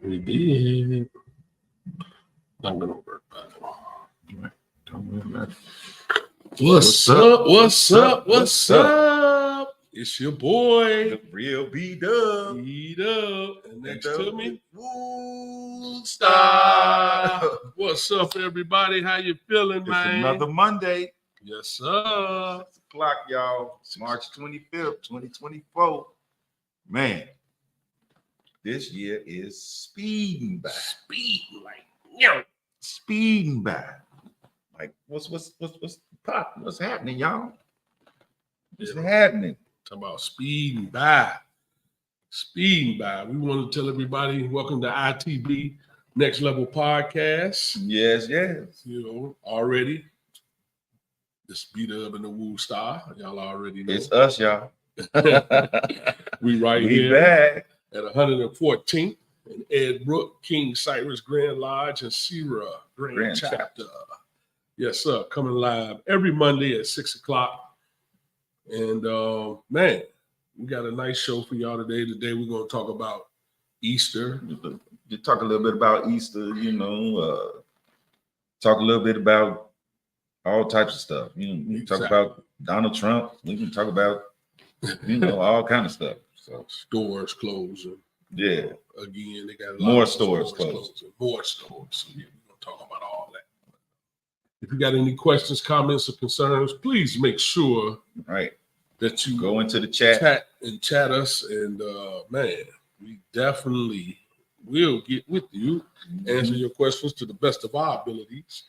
We did. Not gonna work. What's up? What's up? What's up? It's your boy, the real B-Dub. B-Dub. And next to me, Star. What's up, everybody? How you feeling, It's man? another Monday. Yes, sir. 6 o'clock, y'all. March 25th, 2024. Man, this year is speeding by. Speeding by. Like, what's popping? What's happening, y'all? What's happening? Talk about speeding by. Speeding by. We want to tell everybody, welcome to I.T.B. Next Level Podcast. Yes. You know, already. This B-Dub and the Woo Star. Y'all already know. It's us, y'all. We here back at 114th and Ed Brook, King Cyrus Grand Lodge, and Sierra Grand Chapter. Yes, sir. Coming live every Monday at 6 o'clock. And man, we got a nice show for y'all today. Today we're going to talk about Easter. Just talk a little bit about Easter, you know, talk a little bit about all types of stuff. You know, we can talk about Donald Trump. We can talk about, you know, all kind of stuff. So stores closing. Yeah. Again, they got more stores closing. More stores. So yeah, we're going to talk about all that. If you got any questions, comments, or concerns, please make sure that you go into the chat and chat us. And man, we definitely will get with you, answer your questions to the best of our abilities.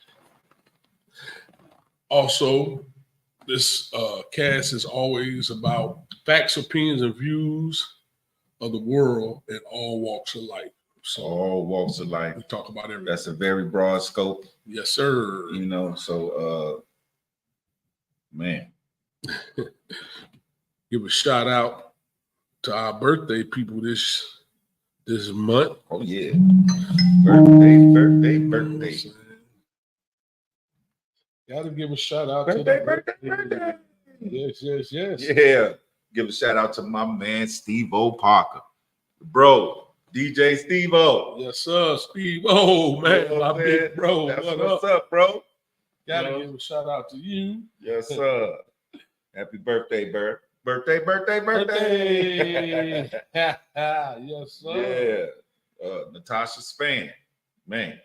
Also, this cast is always about facts, opinions, and views of the world in all walks of life. So all walks of life. We talk about everything. That's a very broad scope. Yes, sir. You know, so man. Give a shout out to our birthday people this month. Oh yeah. Birthday. Gotta give a shout out to birthday. Yes. Yeah. Give a shout out to my man Steve-O Parker. Bro, DJ Steve-O. Yes, sir. Steve-O, man. You know my big bro. That's what's up, bro? Gotta give a shout out to you. Yes, sir. Happy birthday, Birthday. Yes, sir. Yeah. Natasha Span. Man.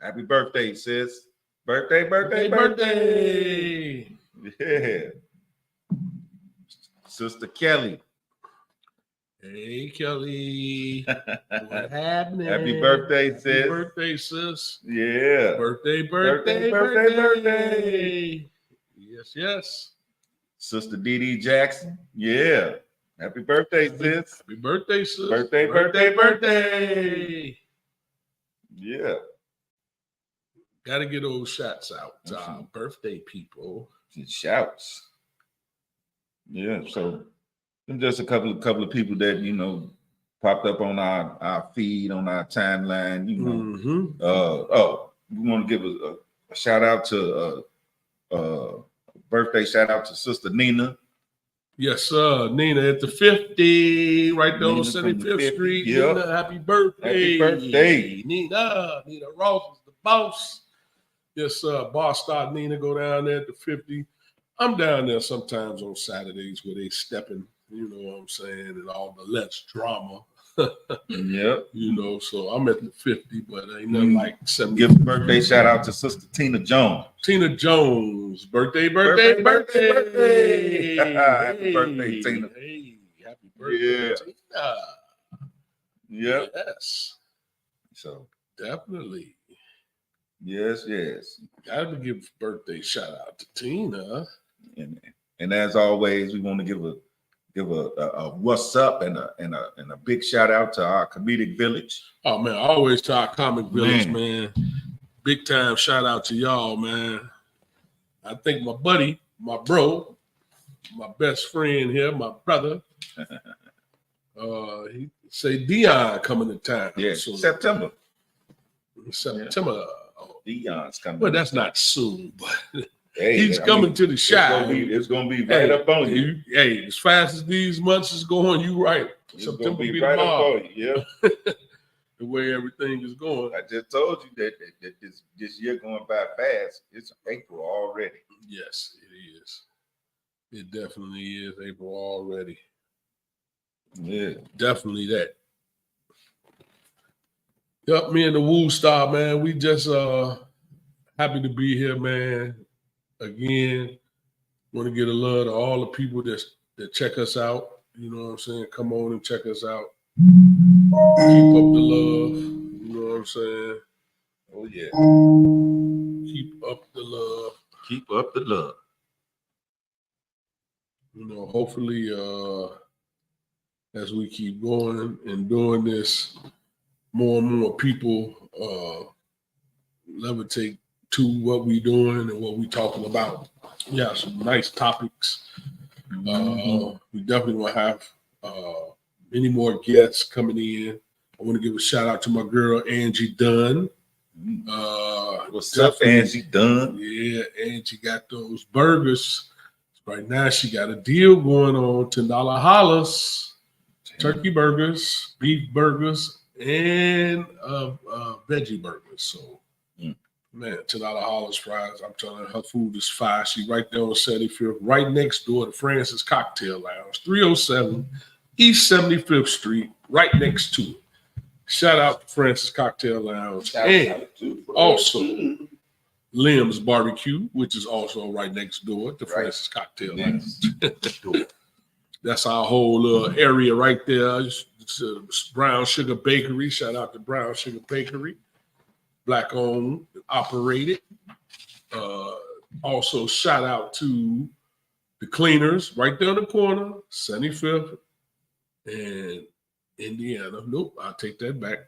Happy birthday, sis. Birthday. Yeah. Sister Kelly. Hey, Kelly. What happening? Happy birthday, sis. Happy birthday, sis. Yeah. Birthday. Yes. Sister Dee Jackson. Yeah. Happy birthday, sis. Happy birthday, sis. Birthday. Yeah. Got to get those shots out to our birthday people. Shouts. Yeah, so just a couple of people that, you know, popped up on our feed, on our timeline, you know. We want to give a shout out to birthday shout out to Sister Nina. Yes, sir. Nina at the 50, right there on 75th Street. Yep. Nina, happy birthday. Nina Ross is the boss. Yes, sir. Boss Star Nina, go down there at the 50. I'm down there sometimes on Saturdays where they stepping, you know what I'm saying, and all the less drama. Yep. You know, so I'm at the 50, but ain't nothing like 70. Give a birthday shout out to Sister Tina Jones. Tina Jones. Birthday. Happy birthday, Tina. Hey, happy birthday, Tina. Yep. Yes. So definitely. Yes. Gotta give a birthday shout out to Tina. And as always, we want to give a what's up and a big shout out to our comedic village. Oh man, always to our comic village, man. Big time shout out to y'all, man. I think my buddy, my bro, my best friend here, my brother, He say Dion coming to town. Yeah, soon. September. September. Yeah. Dion's coming. Well, that's not soon, but hey, he's coming to the shop. It's gonna be right up on you. Hey, as fast as these months is going, you right. It's September gonna be right right up on you. Yeah. The way everything is going. I just told you that this year going by fast. It's April already. Yes, it is. It definitely is April already. Yeah, definitely that. Yep, me and the Woo Star, man. We just happy to be here, man. Again, want to get a love to all the people that check us out. You know what I'm saying? Come on and check us out. Keep up the love. You know what I'm saying? Oh yeah. Keep up the love. Keep up the love. You know, hopefully, as we keep going and doing this, more and more people levitate to what we doing and what we talking about. Yeah, some nice topics. We definitely will have many more guests coming in. I want to give a shout out to my girl Angie Dunn. What's up, Angie Dunn? Yeah, Angie got those burgers. Right now, she got a deal going on, $10 hollers, turkey burgers, beef burgers, and veggie burgers. So, man, $10 hollers fries. I'm telling her food is fire. She right there on 75th, right next door to Francis Cocktail Lounge, 307 East 75th Street, right next to it. Shout out to Francis Cocktail Lounge. And also Lim's Barbecue, which is also right next door to Francis Cocktail Lounge. That's our whole little area right there. It's Brown Sugar Bakery. Shout out to Brown Sugar Bakery. Black owned, operated. Also, shout out to the Cleaners right there in the corner, 75th and Indiana. Nope, I'll take that back.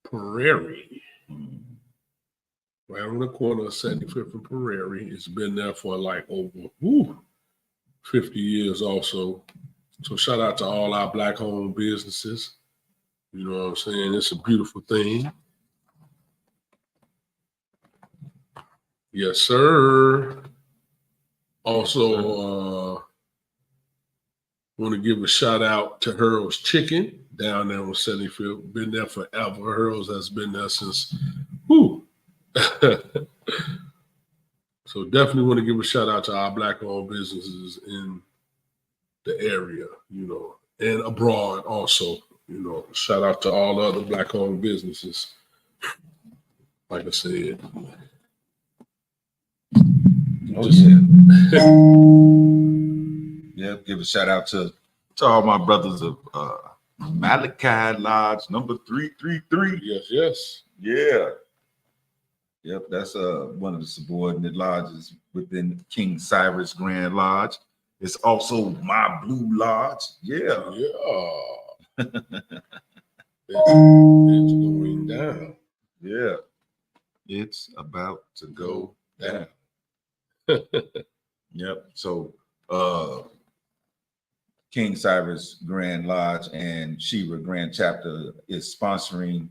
Prairie. Right on the corner of 75th and Prairie. It's been there for like over 50 years also. So shout out to all our Black-owned businesses. You know what I'm saying? It's a beautiful thing. Yes, sir. Also, want to give a shout out to Hurl's Chicken down there on 75th. Been there forever. Hurl's has been there since, So definitely want to give a shout out to our Black-owned businesses in the area, you know, and abroad also. You know, shout out to all the other Black-owned businesses. Like I said. Yeah, give a shout out to all my brothers of Malachi Lodge number 333. Yes. Yeah. Yep, that's one of the subordinate lodges within King Cyrus Grand Lodge. It's also my Blue Lodge. Yeah. It's going down. Yeah. It's about to go down. Yep. So King Cyrus Grand Lodge and Shira Grand Chapter is sponsoring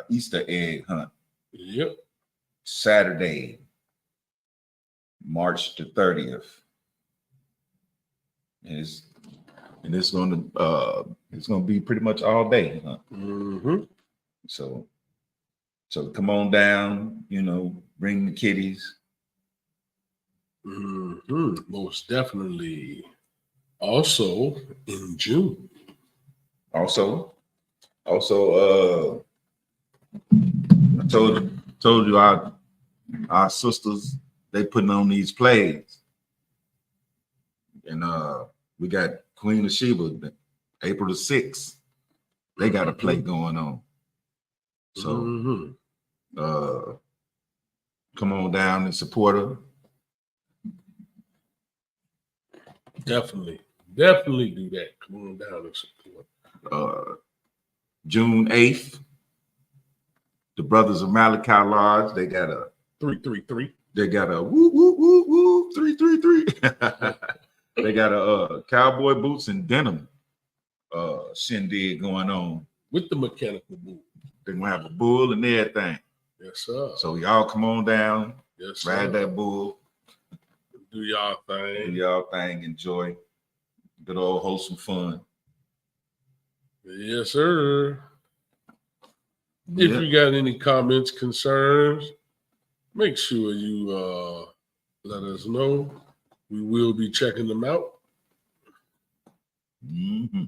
Easter egg hunt. Yep. Saturday, March the 30th. And it's gonna be pretty much all day. Huh? So come on down, you know, bring the kiddies. Most definitely. Also in June. Also, I told you our sisters, they putting on these plays. And we got Queen of Sheba, April the 6th. They got a play going on. So come on down and support her. Definitely do that. Come on down and support. June 8th, the Brothers of Malachi Lodge, they got a 333. They got a woo 333. They got a cowboy boots and denim shindig going on with the mechanical boot. They're gonna have a bull and everything. Yes, sir. So y'all come on down. Yes, ride sir. that bull. Do y'all thing. Do y'all thing. Enjoy. Good old wholesome fun. Yes, sir. If you got any comments, concerns, make sure you let us know. We will be checking them out. Mm-hmm.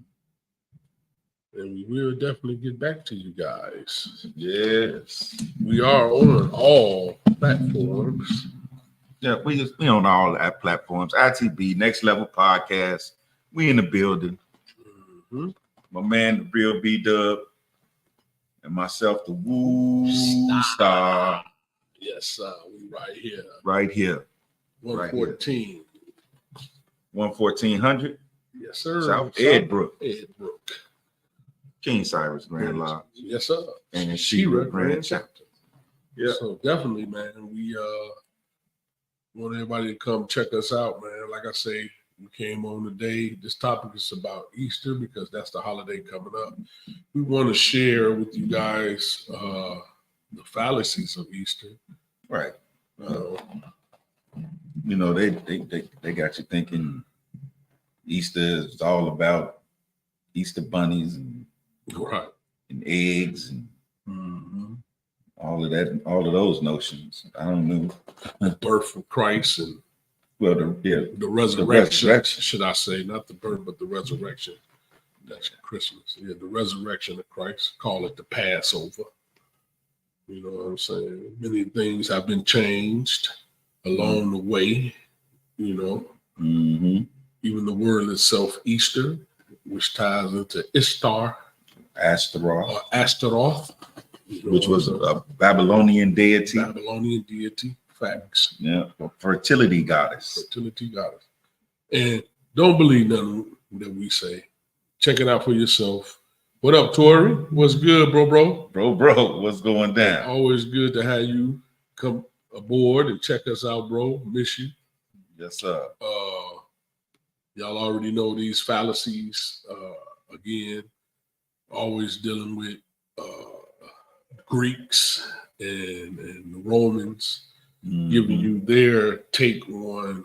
And we will definitely get back to you guys. Yes. We are on all platforms. Yeah, we on all platforms. I.T.B, Next Level Podcast. We in the building. Mm-hmm. My man, the real B-Dub. And myself, the Woo Star. Yes, sir. We right here. Right here. 114. 11400. Yes, sir. South Ed Brook. King Cyrus Grand Lodge. Yes, sir. And I.T.B Grand Chapter. Yeah. So definitely, man, we want everybody to come check us out, man. Like I say, we came on today. This topic is about Easter because that's the holiday coming up. We want to share with you guys the fallacies of Easter. Right. You know, they got you thinking Easter is all about Easter bunnies and eggs and all of that, all of those notions. I don't know. The birth of Christ and the resurrection, should I say, not the birth, but the resurrection. That's Christmas. Yeah, the resurrection of Christ. Call it the Passover. You know what I'm saying? Many things have been changed along the way, you know. Mm-hmm. Even the word itself, Easter, which ties into Ishtar. Astaroth. Which was a Babylonian deity. Facts. Yeah, a fertility goddess. And don't believe nothing that we say. Check it out for yourself. What up, Tori? What's good, bro? Bro, what's going down? Always good to have you come aboard and check us out, bro. Miss you. Yes, sir. Y'all already know these fallacies. Again, always dealing with Greeks and the Romans, giving you their take on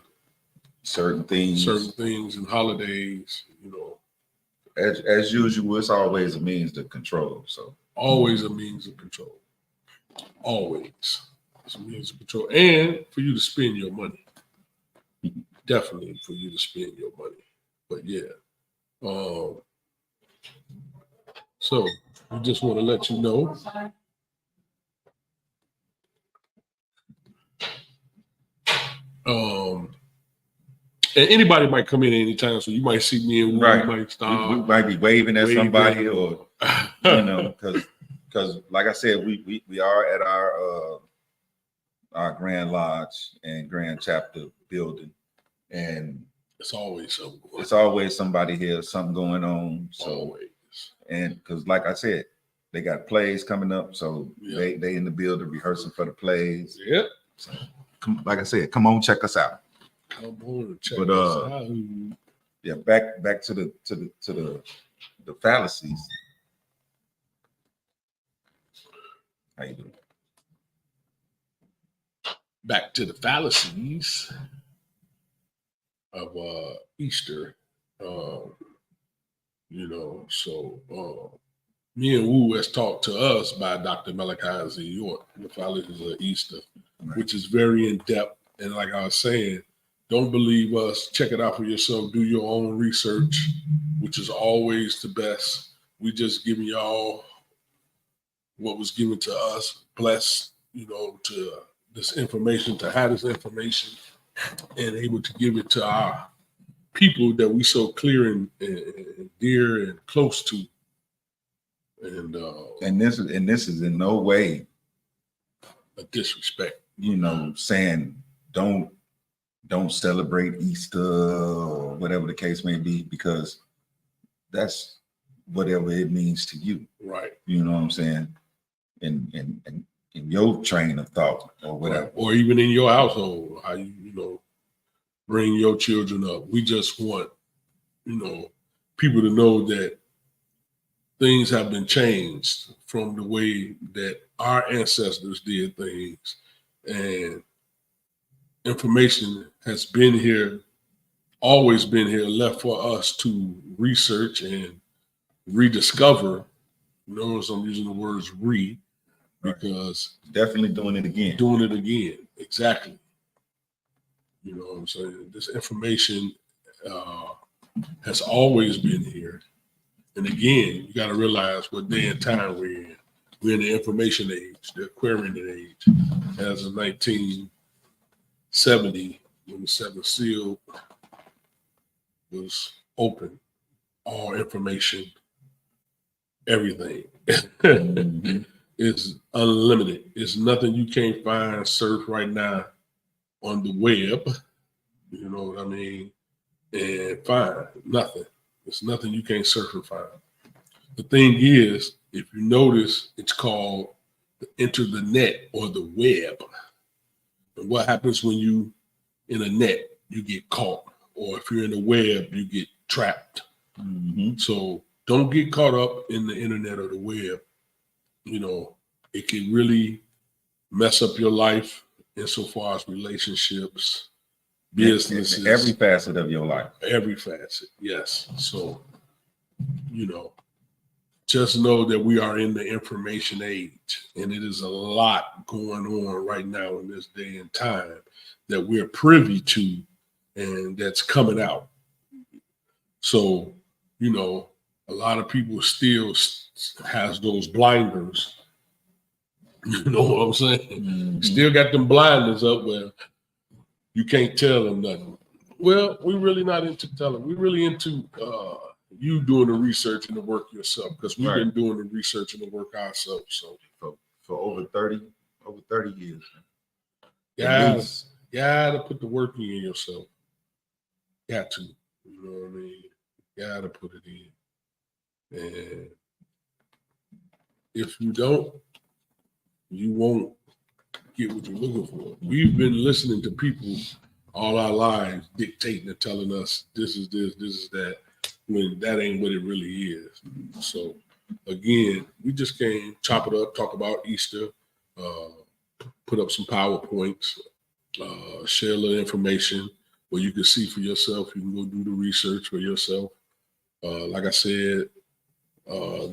certain things and holidays. You know, as usual, it's always a means to control. So always a means of control. Always, it's a means of control, and for you to spend your money. Definitely for you to spend your money. But yeah, so we just want to let you know. And anybody might come in anytime, so you might see me and we might stop. We might be waving at somebody, or you know, because like I said, we are at our Grand Lodge and Grand Chapter building, and it's always something. It's always somebody here, something going on. So always. And because like I said, they got plays coming up, so they in the building rehearsing for the plays. Yep. So, like I said, come on, check us out. Come on and check us out. Yeah, back to the fallacies. How you doing? Back to the fallacies of Easter. You know, so me and Wu has talked to us by Dr. Malachi Z. York, the fallacies of Easter, which is very in depth. And like I was saying, don't believe us. Check it out for yourself. Do your own research, which is always the best. We just giving y'all what was given to us. Blessed, you know, to this information, to have this information and able to give it to our people that we so clear and dear and close to. And this is in no way a disrespect. You know, saying don't celebrate Easter or whatever the case may be, because that's whatever it means to you. Right. You know what I'm saying? In your train of thought or whatever. Right. Or even in your household, how you know, bring your children up. We just want, people to know that things have been changed from the way that our ancestors did things. And information has been here, always been here, left for us to research and rediscover. Notice I'm using the words re, because definitely doing it again. Doing it again, exactly. You know what I'm saying? This information has always been here. And again, you got to realize what day and time we're in. We're in the information age, the Aquarian age. As of 1970, when the seventh seal was open, all information, everything is unlimited. It's nothing you can't find, surf right now on the web. You know what I mean? And find nothing. It's nothing you can't surf and find. The thing is, if you notice, it's called enter the net or the web. And what happens when you in a net, you get caught. Or if you're in the web, you get trapped. So don't get caught up in the internet or the web. It can really mess up your life insofar as relationships, businesses. Every facet of your life. Every facet, yes. So, just know that we are in the information age, and it is a lot going on right now in this day and time that we're privy to, and that's coming out. So, a lot of people still has those blinders. You know what I'm saying? Still got them blinders up where you can't tell them nothing. Well, we're really not into telling. We're really into you doing the research and the work yourself, because we've been doing the research and the work ourselves. So for over 30 years. Gotta put the work in yourself. Got to. You know what I mean? Gotta put it in. And if you don't, you won't get what you're looking for. We've been listening to people all our lives dictating and telling us this is this, this is that, when that ain't what it really is. So again, we just came, chop it up, talk about Easter, put up some PowerPoints, share a little information where you can see for yourself. You can go do the research for yourself. Like I said,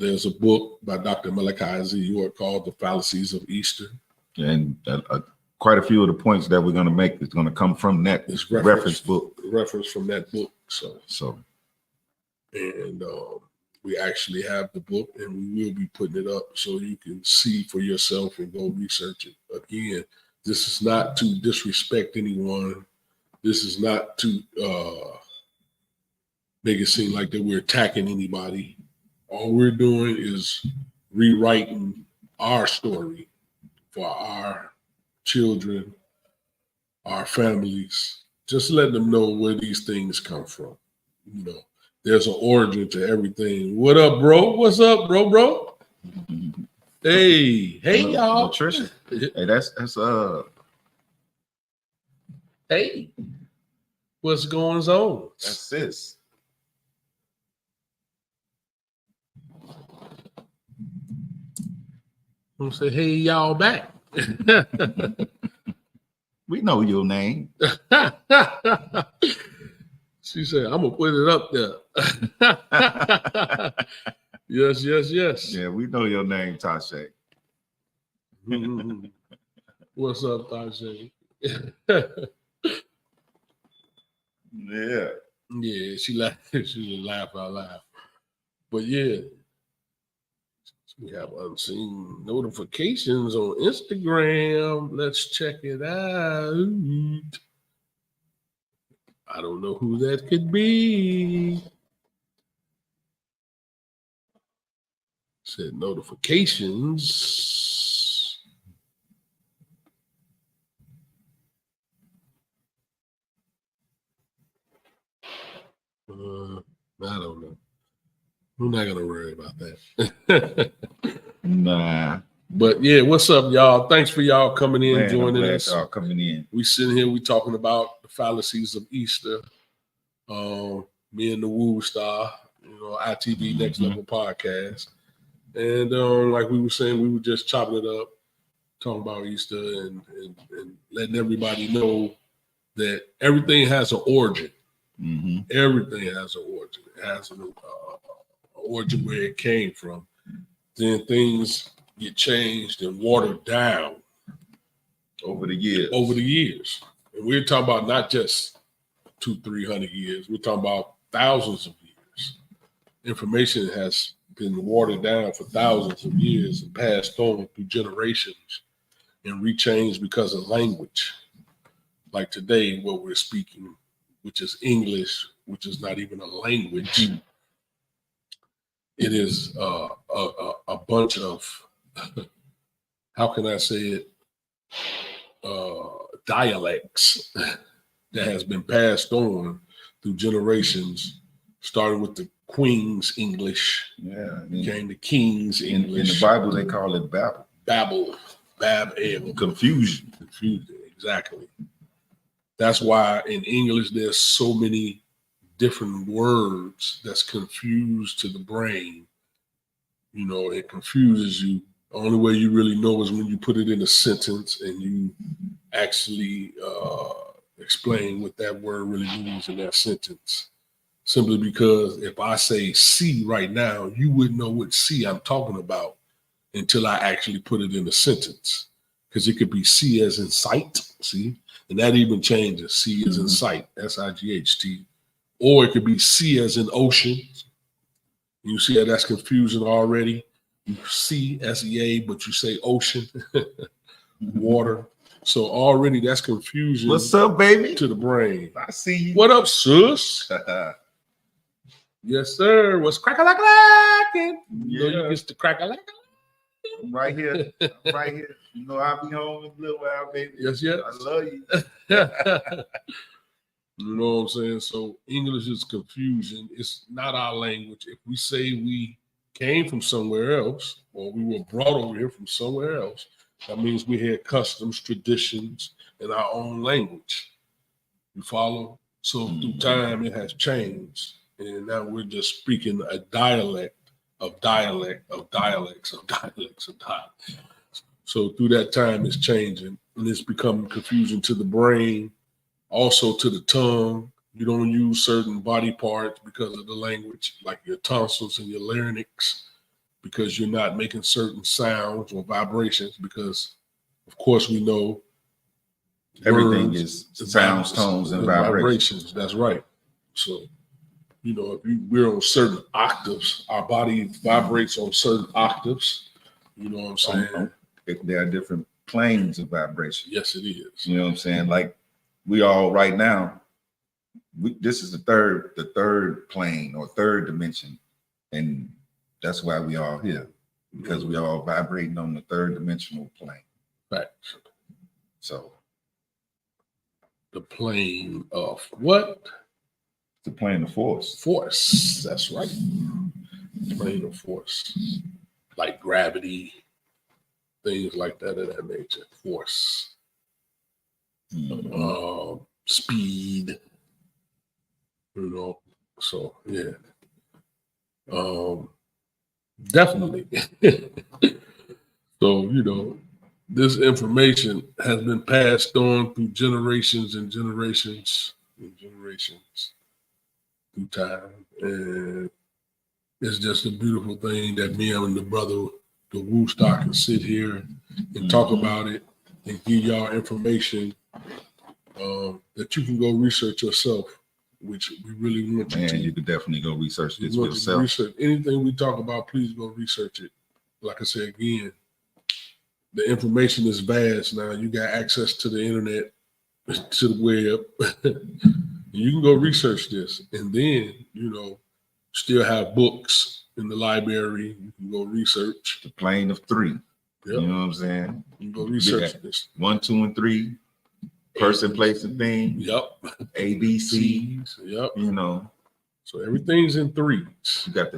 there's a book by Dr. Malachi Z. York called The Fallacies of Easter. And quite a few of the points that we're going to make is going to come from that reference book. Reference from that book. And we actually have the book, and we will be putting it up so you can see for yourself and go research it. Again, this is not to disrespect anyone. This is not to make it seem like that we're attacking anybody. All we're doing is rewriting our story for our children, our families, just letting them know where these things come from. There's an origin to everything. What up, bro? What's up, bro? Hey, y'all. Trisha. Hey, that's Hey, what's going on? That's sis. I'm say, hey, y'all back. We know your name. She said, I'm gonna put it up there. Yes. Yeah, we know your name, Tasha. What's up, Tasha? Yeah. Yeah, she laugh out loud. But yeah, we have unseen notifications on Instagram. Let's check it out. I don't know who that could be. Said notifications. I don't know. We're not gonna worry about that. Nah. But yeah, what's up, y'all? Thanks for y'all coming in, Man, joining us. Y'all coming in. We sitting here, we talking about the fallacies of Easter. Me and the Woo Star, I.T.B Next Level Podcast. And like we were saying, we were just chopping it up, talking about Easter and letting everybody know that everything has an origin. Mm-hmm. Everything has an origin. It has an origin where it came from. Then things get changed and watered down over the years. And we're talking about not just 200-300 years. We're talking about thousands of years. Information has been watered down for thousands of years and passed on through generations and rechanged because of language. Like today, what we're speaking, which is English, which is not even a language. It is a bunch of, how can I say it, dialects that has been passed on through generations, starting with the Queen's English, became the King's English. In the Bible, they call it Babel. Babel. Confusion, exactly. That's why in English, there's so many different words that's confused to the brain. It confuses you. The only way you really know is when you put it in a sentence and you actually explain what that word really means in that sentence. Simply because if I say see right now, you wouldn't know what see I'm talking about until I actually put it in a sentence. Because it could be see as in sight, see? And that even changes. See as in sight, S-I-G-H-T. Or it could be see as in ocean. You see how that's confusing already? You see S-E-A, but you say ocean, water. So already that's confusion. What's up, baby? To the brain. I see you. What up, sus? Yes, sir. What's crack-a-lack-a-lackin'? You get the crack-a-lack-a-lack. I'm right here. I'll be home in a little while, baby. Yes. I love you. You know what I'm saying? So English is confusion. It's not our language. If we say we came from somewhere else, or we were brought over here from somewhere else, that means we had customs, traditions, and our own language. You follow? So through time, it has changed. And now we're just speaking a dialect of dialect of dialects of dialects of dialects. So through that time, it's changing. And it's becoming confusing to the brain, also to the tongue. You don't use certain body parts because of the language, like your tonsils and your larynx, because you're not making certain sounds or vibrations, because, of course, we know everything is sounds, tones, and vibrations. That's right. So, if we're on certain octaves, our body vibrates on certain octaves. You know what I'm saying? There are different planes of vibration. Yes, it is. You know what I'm saying? Like we all right now, this is the third plane or third dimension. And that's why we all here, because we all vibrating on the third dimensional plane. Right. So the plane of what? The plane of force. Force. That's right. Plane of force. Like gravity, things like that of that nature. Force. Speed. So yeah. Definitely. So, this information has been passed on through generations and generations and generations through time. And it's just a beautiful thing that me and the brother, the Woo Stock, can sit here and talk about it and give y'all information that you can go research yourself, which we really want you to. You could definitely go research this for yourself. Research anything we talk about, please go research it. Like I said again, the information is vast now. You got access to the internet, to the web. You can go research this, and then still have books in the library. You can go research the plane of three. Yep. You know what I'm saying? You can go research this. 1, 2, and 3. Person, place, and thing. Yep. A, B, C. Yep. So everything's in threes. You got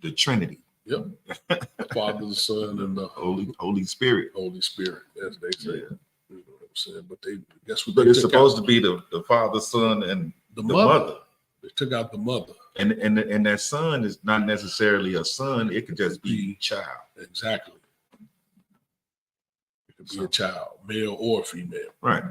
the Trinity. Yep. The Father, the Son, and the Holy Spirit. Holy Spirit, as they say. You know what I'm saying? But they guess what? But it's supposed to be the Father, Son, and the mother. They took out the mother. And that son is not necessarily a son. It could just be child. Exactly. It could be a child, male or female. Right.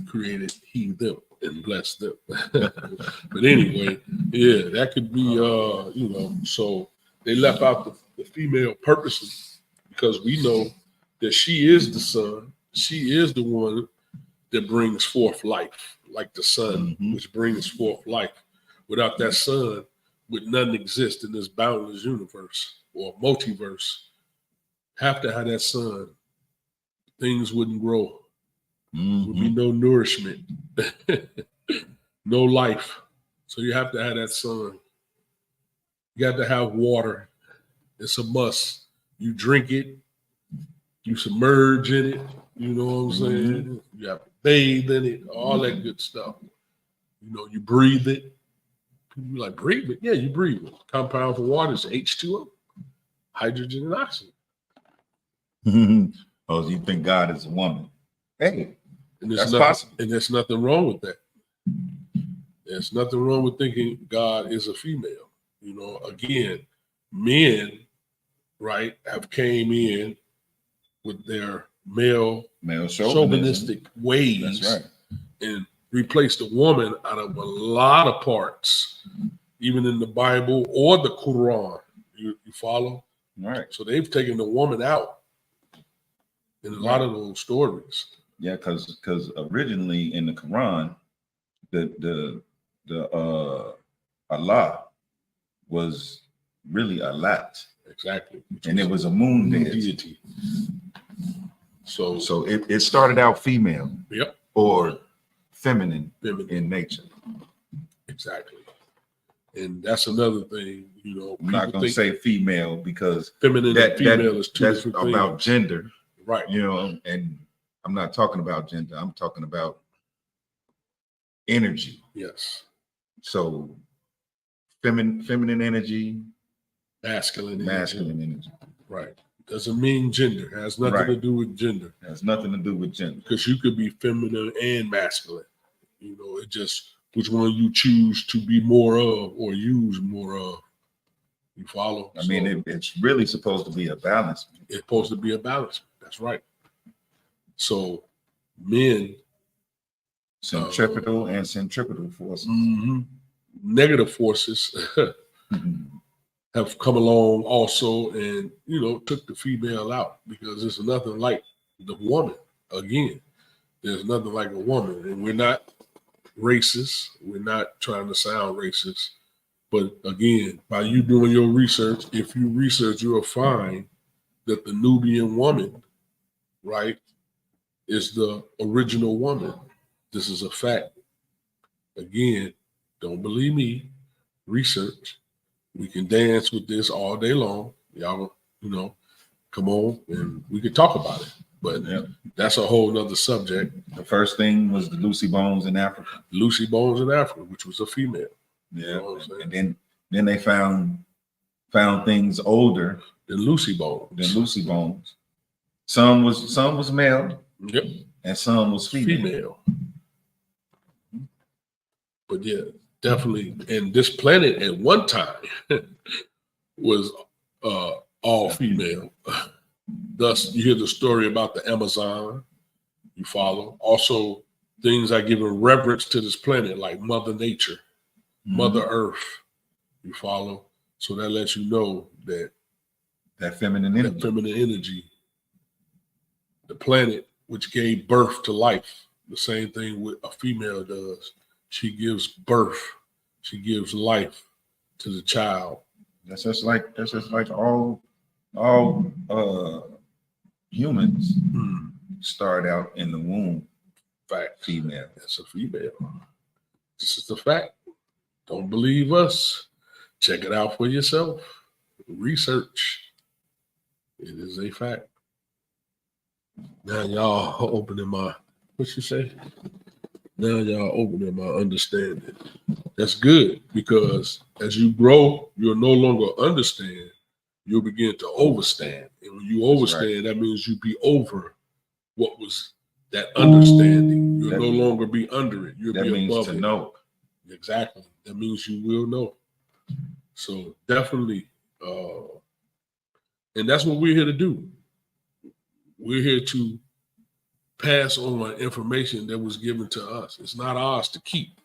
Created he, them, and blessed them. But anyway, yeah, that could be, you know, so they left out the female purposely because we know that she is the son. She is the one that brings forth life, like the sun, which brings forth life. Without that sun, would nothing exist in this boundless universe or multiverse. Have to have that sun, things wouldn't grow. Would be no nourishment, no life. So you have to have that sun. You got to have water. It's a must. You drink it, you submerge in it, you know what I'm saying? You have to bathe in it, all that good stuff. You know, you breathe it. People be like, breathe it? Yeah, you breathe it. Compound for water is H2O, hydrogen and oxygen. Oh, you think God is a woman? Hey, and that's possible. And there's nothing wrong with that. There's nothing wrong with thinking God is a female. You know, again, men, right, have came in with their male chauvinistic ways. That's right. And replaced the woman out of a lot of parts, even in the Bible or the Quran. You follow? All right. So they've taken the woman out in a lot of those stories. Yeah, because originally in the Quran, the Allah was really Alat. Exactly. And it was a moon deity. So it started out female. Yep. Or feminine in nature. Exactly. And that's another thing, you know. I'm not going to say female because feminine and female is two different things. About gender. Right. You know, and I'm not talking about gender. I'm talking about energy. Yes. So feminine energy. Masculine energy. Right. Doesn't mean gender. It has nothing to do with gender. It has nothing to do with gender. Because you could be feminine and masculine. You know, it just which one you choose to be more of or use more of. You follow? I mean, it's really supposed to be a balance. It's supposed to be a balance. That's right. So men. Centripetal and centripetal forces. Negative forces have come along also and, you know, took the female out because there's nothing like the woman. Again, there's nothing like a woman. And we're not racist. We're not trying to sound racist. But again, by you doing your research, if you research, you'll find that the Nubian woman, right, is the original woman. This is a fact. Again, don't believe me. Research. We can dance with this all day long. Y'all, you know, come on and we could talk about it. But that's a whole nother subject. The first thing was the Lucy Bones in Africa. Lucy Bones in Africa, which was a female. Yeah. You know and then they found things older than Lucy Bones. Some was male. Yep. And some was female. But yeah, definitely. And this planet at one time was all female. Thus, you hear the story about the Amazon. You follow. Also, things are giving reverence to this planet, like Mother Nature, Mother Earth. You follow. So that lets you know that feminine energy, the planet which gave birth to life. The same thing with a female does. She gives birth. She gives life to the child. That's just like all humans start out in the womb. Fact. Female. That's a female. This is the fact. Don't believe us. Check it out for yourself. Research. It is a fact. Now y'all opening my, what you say? Now y'all opening my understanding. That's good, because as you grow, you'll no longer understand. You'll begin to overstand. And when you overstand, that means you be over what was that understanding. You'll no longer be under it. You'll be above it. Know. Exactly. That means you will know. So definitely, and that's what we're here to do. We're here to pass on information that was given to us. It's not ours to keep.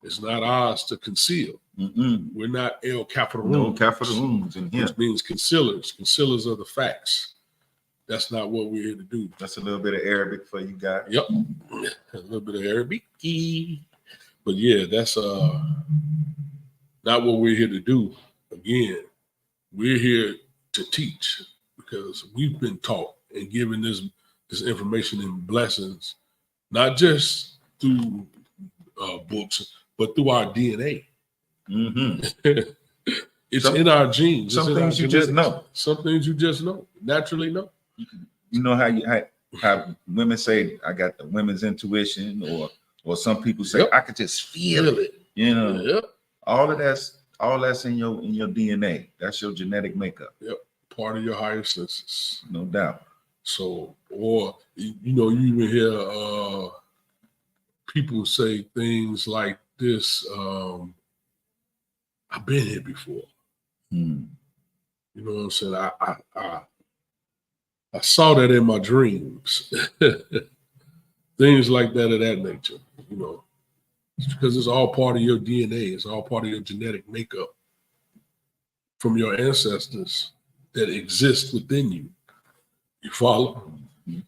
It's not ours to conceal. We're not El Capital. No capitals in here. Which means concealers. Concealers of the facts. That's not what we're here to do. That's a little bit of Arabic for you guys. Yep. A little bit of Arabic. But yeah, that's not what we're here to do. Again, we're here to teach, because we've been taught and given this information and blessings, not just through books, but through our DNA. It's in our genes. Some things you just know. Some things you just know, naturally know. You know how women say, I got the women's intuition, or some people say, I could just feel it. You know, all that's in your DNA. That's your genetic makeup. Yep, part of your higher senses, no doubt. So, or you even hear people say things like this. I've been here before. You know what I'm saying? I saw that in my dreams. Things like that of that nature, It's because it's all part of your DNA. It's all part of your genetic makeup from your ancestors that exist within you. You follow?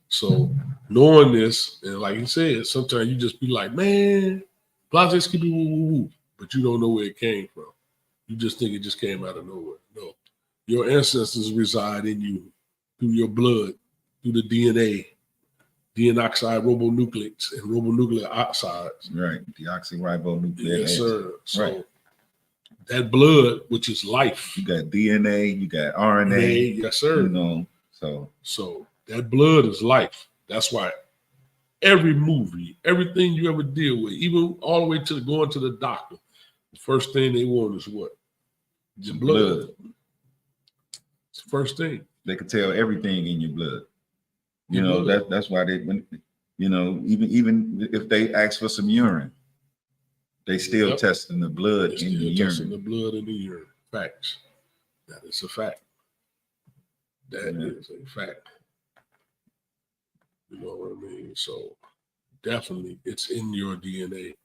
So knowing this, and like you said, sometimes you just be like, man, blah, just keep it woo. But you don't know where it came from. You just think it just came out of nowhere. No. Your ancestors reside in you through your blood, through the DNA, deoxyribonucleics ribonucleics and ribonucleic oxides. Right. Deoxyribonucleic. Yes, sir. So that blood, which is life. You got DNA, you got RNA. Yes, sir. So that blood is life. That's why every movie, everything you ever deal with, even all the way to going to the doctor, the first thing they want is what? Your blood. It's the first thing. They can tell everything in your blood. That's why they, even if they ask for some urine, they still testing the blood in the urine. Testing the blood in the urine. Facts. That is a fact. That is a fact. You know what I mean? So definitely it's in your DNA.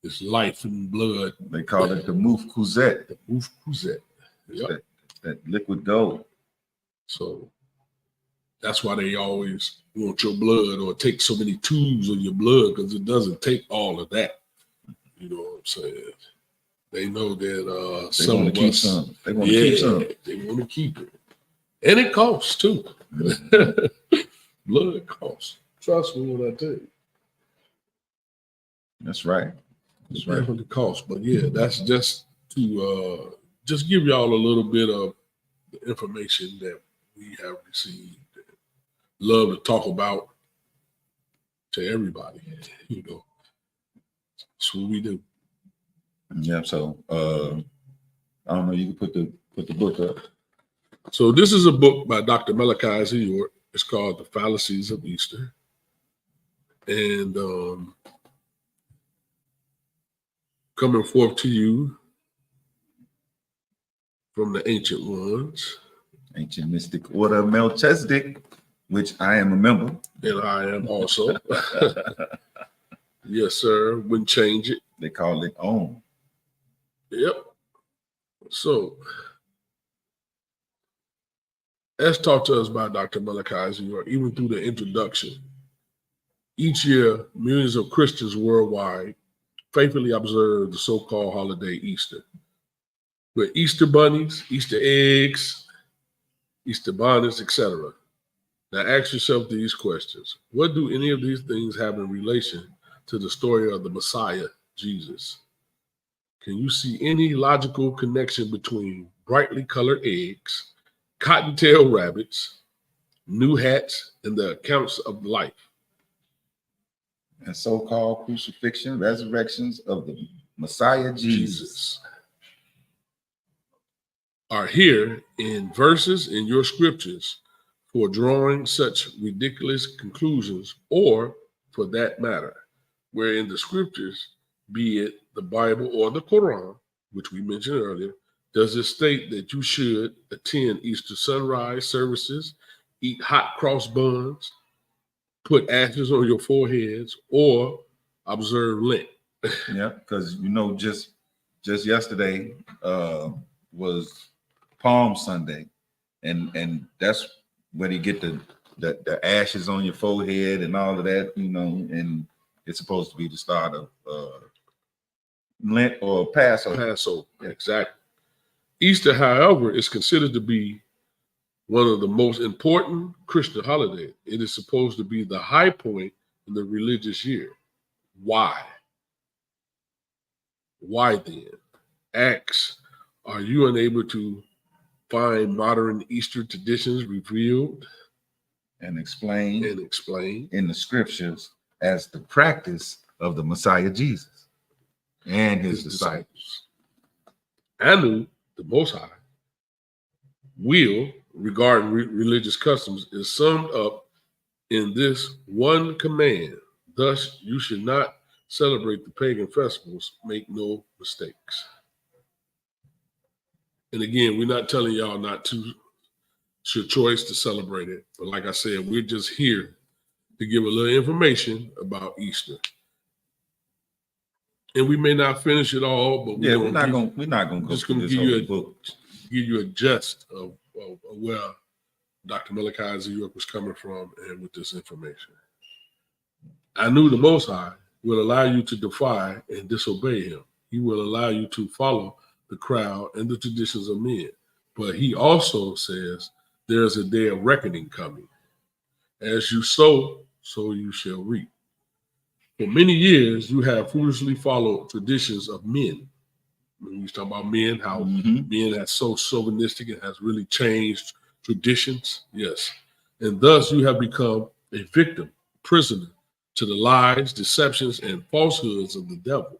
It's life and blood. They call it the mouf couzette. The mouf couzette. Yep. That liquid gold. So that's why they always want your blood, or take so many tubes of your blood, because it doesn't take all of that. You know what I'm saying? They know that some of us, they want to keep some. They want to keep it. And it costs too. Blood costs. Trust me when I tell you. That's right. That's right. Definitely costs. But yeah, that's just to just give y'all a little bit of the information that we have received. Love to talk about to everybody. That's what we do. Yeah. So I don't know. You can put the book up. So this is a book by Dr. Malachi Z. York. It's called The Fallacies of Easter. And coming forth to you from the ancient ones. Ancient Mystic Order of Melchizedek, which I am a member. And I am also. Yes, sir. Wouldn't change it. They call it OM. Yep. So, as taught to us by Dr. Malachi Z. York, even through the introduction, each year, millions of Christians worldwide faithfully observe the so-called holiday Easter. With Easter bunnies, Easter eggs, Easter bonnets, etc. Now ask yourself these questions. What do any of these things have in relation to the story of the Messiah, Jesus? Can you see any logical connection between brightly colored eggs, cottontail rabbits, new hats, and the accounts of life? And so-called crucifixion, resurrections of the Messiah Jesus are here in verses in your scriptures for drawing such ridiculous conclusions, or for that matter, where in the scriptures, be it the Bible or the Quran, which we mentioned earlier, does it state that you should attend Easter sunrise services, eat hot cross buns, put ashes on your foreheads, or observe Lent? Yeah, because just yesterday was Palm Sunday, and that's when you get the ashes on your forehead and all of that, and it's supposed to be the start of Lent or Passover. Passover, exactly. Easter, however, is considered to be one of the most important Christian holidays. It is supposed to be the high point in the religious year. Why? Why then? Acts, are you unable to find modern Easter traditions revealed and explained in the scriptures as the practice of the Messiah Jesus and his disciples? Anu, the Most High, will regarding religious customs is summed up in this one command. Thus, you should not celebrate the pagan festivals. Make no mistakes. And again, we're not telling y'all not to. It's your choice to celebrate it. But like I said, we're just here to give a little information about Easter. And we may not finish it all, but we're not gonna go just through gonna this whole book. Give you a gist of where Dr. Malachi Z. York was coming from and with this information. I knew the Most High will allow you to defy and disobey him. He will allow you to follow the crowd and the traditions of men. But he also says there is a day of reckoning coming. As you sow, so you shall reap. For many years, you have foolishly followed traditions of men. When you talk about men, how men are so chauvinistic and has really changed traditions. Yes. And thus you have become a victim, prisoner to the lies, deceptions, and falsehoods of the devil.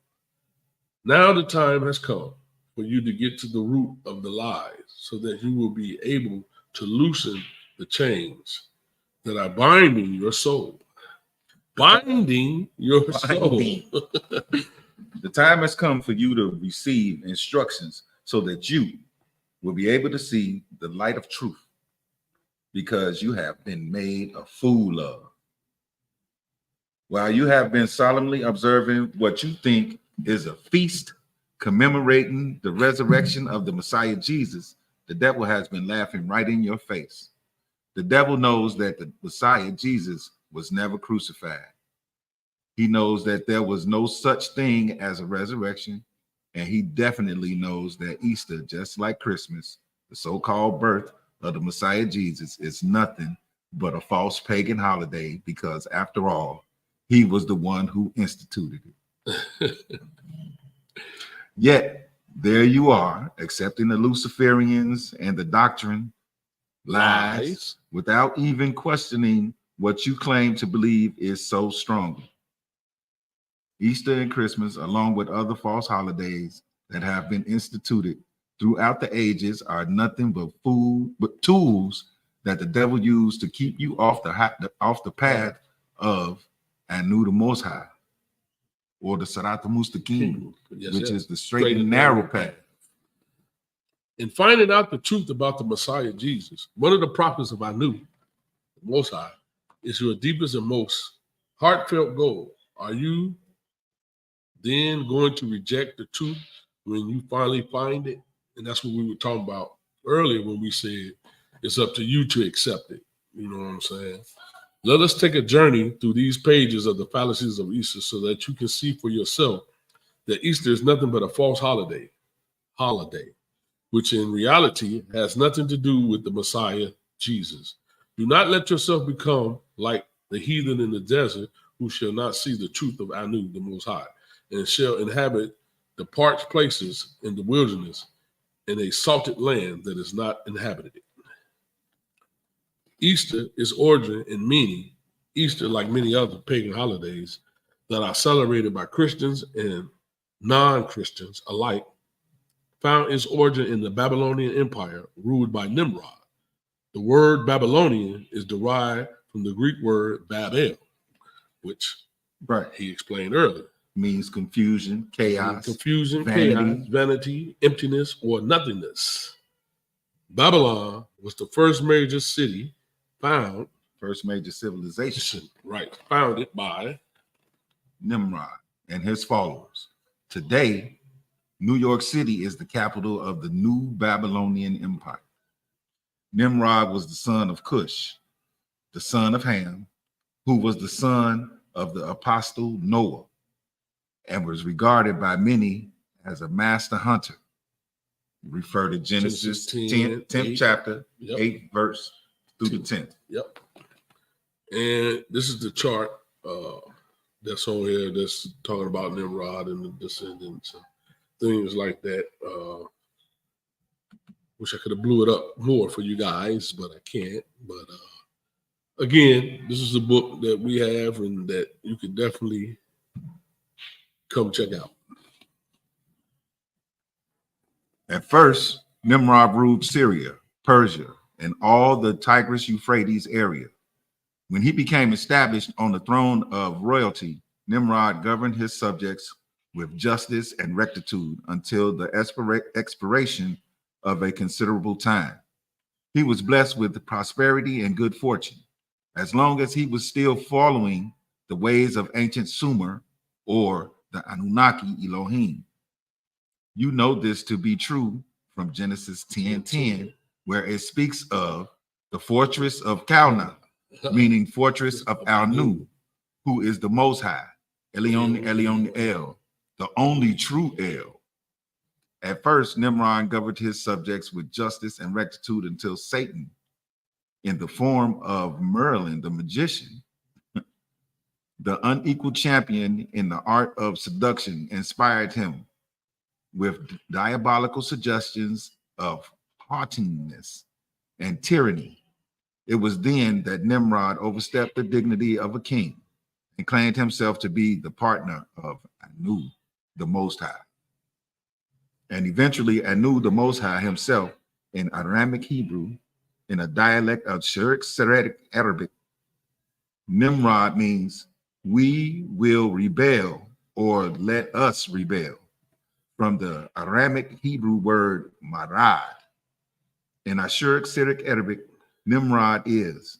Now the time has come for you to get to the root of the lies so that you will be able to loosen the chains that are binding your soul. Binding your soul. The time has come for you to receive instructions so that you will be able to see the light of truth, because you have been made a fool of. While you have been solemnly observing what you think is a feast commemorating the resurrection of the Messiah Jesus, the devil has been laughing right in your face. The devil knows that the Messiah Jesus was never crucified. He knows that there was no such thing as a resurrection, and he definitely knows that Easter, just like Christmas, the so-called birth of the Messiah Jesus, is nothing but a false pagan holiday, because after all, he was the one who instituted it. Yet, there you are, accepting the Luciferians and the doctrine, lies, without even questioning what you claim to believe is so strong. Easter and Christmas, along with other false holidays that have been instituted throughout the ages, are nothing but tools that the devil used to keep you off the path of Anu the Most High, or the Sirat al-Mustaqim, which is the straight and narrow path. In finding out the truth about the Messiah Jesus, one of the prophets of Anu, the Most High, is your deepest and most heartfelt goal. Are you then going to reject the truth when you finally find it? And that's what we were talking about earlier when we said it's up to you to accept it. You know what I'm saying? Let us take a journey through these pages of the fallacies of Easter so that you can see for yourself that Easter is nothing but a false holiday, which in reality has nothing to do with the Messiah, Jesus. Do not let yourself become like the heathen in the desert who shall not see the truth of Anu, the Most High, and shall inhabit the parched places in the wilderness in a salted land that is not inhabited. Easter is origin and meaning. Easter, like many other pagan holidays that are celebrated by Christians and non-Christians alike, found its origin in the Babylonian Empire ruled by Nimrod. The word Babylonian is derived from the Greek word Babel, which he explained earlier. Means confusion, chaos, vanity, emptiness, or nothingness. Babylon was the first major city first major civilization, founded by Nimrod and his followers. Today, New York City is the capital of the new Babylonian Empire. Nimrod was the son of Cush, the son of Ham, who was the son of the apostle Noah, and was regarded by many as a master hunter. Refer to Genesis 10th chapter, 8th verse through the 10th. Yep. And this is the chart that's on here that's talking about Nimrod and the descendants and things like that. Wish I could have blew it up more for you guys, but I can't. But again, this is a book that we have and that you can definitely come check out. At first, Nimrod ruled Syria, Persia, and all the Tigris-Euphrates area. When he became established on the throne of royalty, Nimrod governed his subjects with justice and rectitude until the expiration of a considerable time. He was blessed with prosperity and good fortune, as long as he was still following the ways of ancient Sumer or the Anunnaki Elohim. You know this to be true from Genesis 10:10, where it speaks of the fortress of Calna, meaning fortress of Anu, who is the Most High, Elion Elion El, the only true El. At first, Nimrod governed his subjects with justice and rectitude until Satan, in the form of Merlin the magician, the unequal champion in the art of seduction, inspired him with diabolical suggestions of haughtiness and tyranny. It was then that Nimrod overstepped the dignity of a king and claimed himself to be the partner of Anu, the Most High. And eventually Anu, the Most High himself, in Aramaic Hebrew, in a dialect of Syriac Arabic, Nimrod means we will rebel or let us rebel, from the Aramaic Hebrew word marad. In Ashuric Syriac Arabic, Nimrod is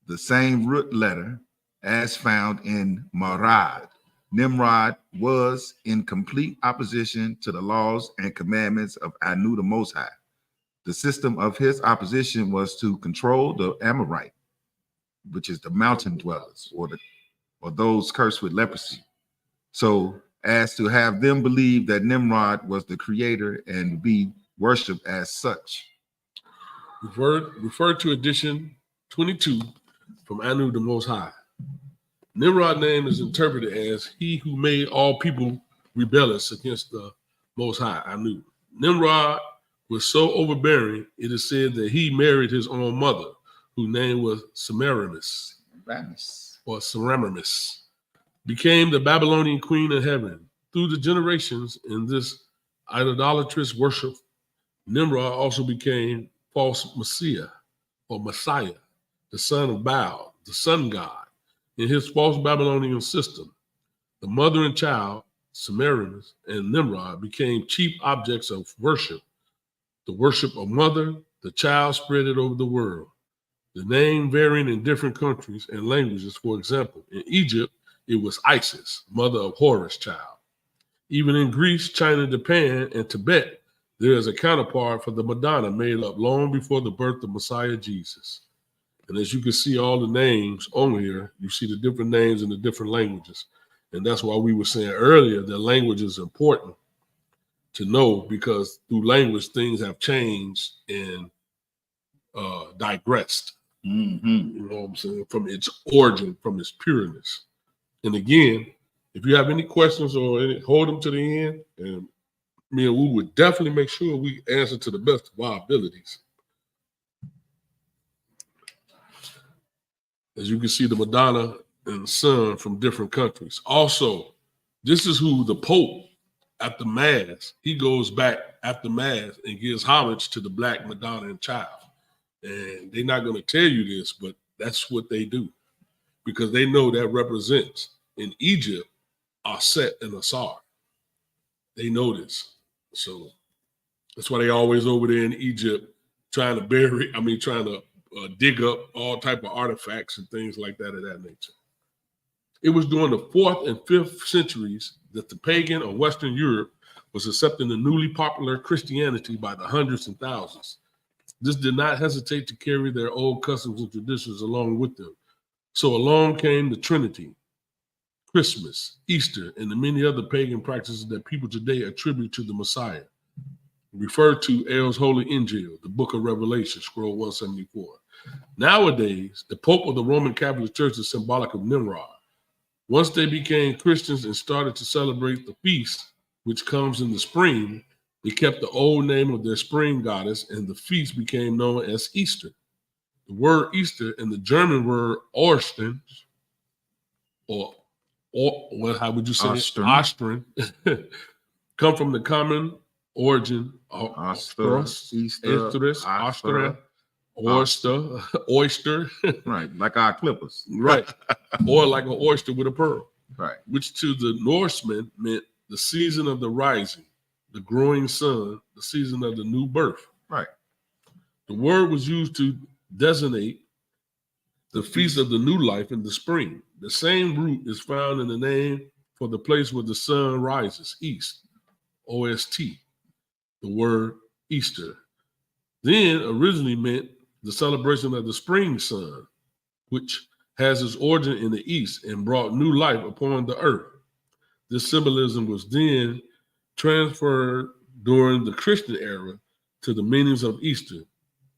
the same root letter as found in marad. Nimrod was in complete opposition to the laws and commandments of Anu the Most High. The system of his opposition was to control the Amorite, which is the mountain dwellers, or those cursed with leprosy, so as to have them believe that Nimrod was the creator and be worshipped as such. Refer to edition 22 from Anu the Most High. Nimrod's name is interpreted as he who made all people rebellious against the Most High, Anu. Nimrod was so overbearing, it is said that he married his own mother, whose name was Semiramis, became the Babylonian queen of heaven. Through the generations in this idolatrous worship, Nimrod also became false Messiah, the son of Baal, the sun god. In his false Babylonian system, the mother and child, Semiramis and Nimrod, became chief objects of worship. The worship of mother, the child spread it over the world. The name varying in different countries and languages. For example, in Egypt, it was Isis, mother of Horus child. Even in Greece, China, Japan, and Tibet, there is a counterpart for the Madonna made up long before the birth of Messiah Jesus. And as you can see all the names on here, you see the different names in the different languages. And that's why we were saying earlier that language is important to know, because through language, things have changed and digressed. Mm-hmm. You know what I'm saying? From its origin, from its pureness. And again, if you have any questions or hold them to the end, and me and Wu would definitely make sure we answer to the best of our abilities. As you can see, the Madonna and the sun from different countries. Also, this is who the Pope after Mass, he goes back after Mass and gives homage to the Black Madonna and Child. And they're not going to tell you this, but that's what they do because they know that represents in Egypt Aset and Asar. They know this. So that's why they always over there in Egypt trying to dig up all type of artifacts and things like that of that nature. It was during the 4th and 5th centuries that the pagan of Western Europe was accepting the newly popular Christianity by the hundreds and thousands. This did not hesitate to carry their old customs and traditions along with them. So along came the Trinity, Christmas, Easter, and the many other pagan practices that people today attribute to the Messiah. Referred to El's Holy Injil, the book of Revelation, scroll 174. Nowadays, the Pope of the Roman Catholic Church is symbolic of Nimrod. Once they became Christians and started to celebrate the feast, which comes in the spring, they kept the old name of their spring goddess, and the feast became known as Easter. The word Easter and the German word Ostern, or how would you say Ostern, come from the common origin of oyster. Right, like our clippers. Right, or like an oyster with a pearl. Right. Which to the Norsemen meant the season of the rising, the growing sun, the season of the new birth. Right. The word was used to designate the feast of the new life in the spring. The same root is found in the name for the place where the sun rises, east, OST, the word Easter. Then originally meant the celebration of the spring sun, which has its origin in the east and brought new life upon the earth. This symbolism was then transferred during the Christian era to the meanings of Easter.